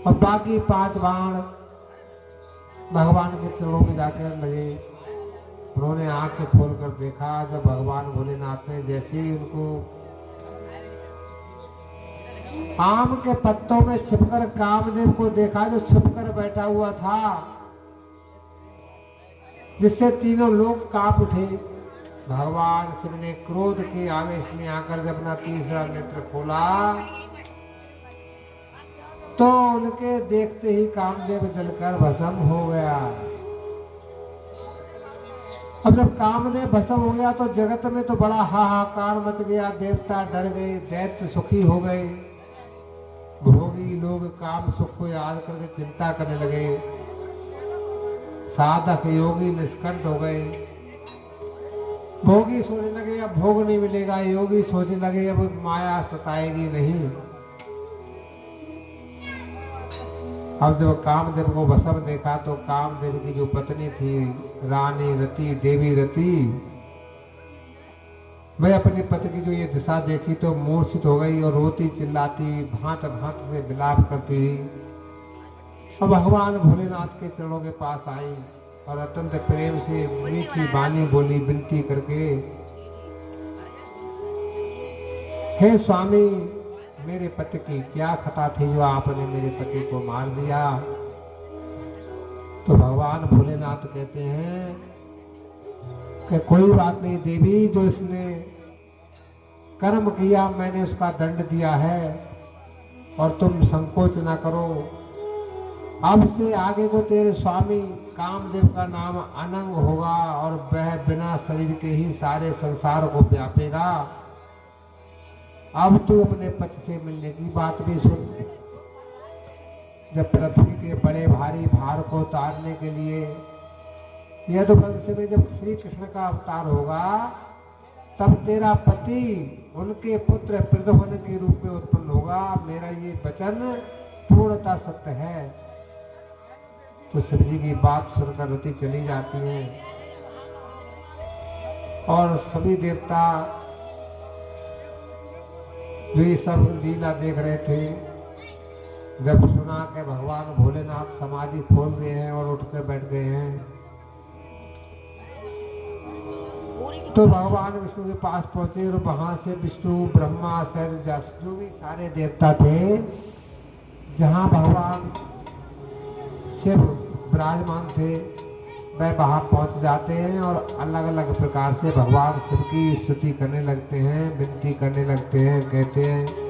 और बाकी 5 बाण भगवान के चरणों में जाकर लगे। उन्होंने आंखें खोलकर देखा, जब भगवान भोलेनाथ ने जैसे ही उनको आम के पत्तों में छिपकर कामदेव को देखा, जो छुपकर बैठा हुआ था, जिससे तीनों लोग कांप उठे। भगवान शिव ने क्रोध के आवेश में आकर जब अपना तीसरा नेत्र खोला तो उनके देखते ही कामदेव जलकर भस्म हो गया। अब जब कामदेव भस्म हो गया तो जगत में तो बड़ा हाहाकार मच गया। देवता डर गए, दैत्य सुखी हो गए, भोगी लोग काम सुख को याद करके चिंता करने लगे, साधक योगी निष्कंठ हो गए। भोगी सोचने लगे अब भोग नहीं मिलेगा, योगी सोचने लगे अब माया सताएगी नहीं। अब जब कामदेव को भस्म देखा तो कामदेव की जो पत्नी थी रानी रति, देवी रति, वह अपने पति की जो ये दिशा देखी तो मूर्छित हो गई और रोती चिल्लाती भांत भांत से विलाप करती हुई और भगवान भोलेनाथ के चरणों के पास आई और अत्यंत प्रेम से मीठी वाणी बोली, विनती करके, हे स्वामी, मेरे पति की क्या खता थी जो आपने मेरे पति को मार दिया। तो भगवान भोलेनाथ कहते हैं कि कोई बात नहीं देवी, जो इसने कर्म किया मैंने उसका दंड दिया है और तुम संकोच ना करो। अब से आगे को तेरे स्वामी कामदेव का नाम अनंग होगा और वह बिना शरीर के ही सारे संसार को व्यापेगा। अब तू अपने पति से मिलने की बात भी सुन। जब पृथ्वी के बड़े भारी भार को उतारने के लिए यदुवंश में जब श्री कृष्ण का अवतार होगा तब तेरा पति उनके पुत्र प्रद्युम्न के रूप में उत्पन्न होगा। मेरा ये वचन पूर्णतः सत्य है। तो शिव जी की बात सुनकर रति चली जाती है और सभी देवता जो ये सब लीला देख रहे थे, जब सुना कि भगवान भोलेनाथ समाधि खोल गए हैं और उठकर बैठ गए हैं, तो भगवान विष्णु के पास पहुंचे और वहां से विष्णु, ब्रह्मा, शैलजा, जो भी सारे देवता थे, जहां भगवान शिव विराजमान थे, वह वहां पहुंच जाते हैं और अलग अलग प्रकार से भगवान शिव की स्तुति करने लगते हैं, विनती करने लगते हैं। कहते हैं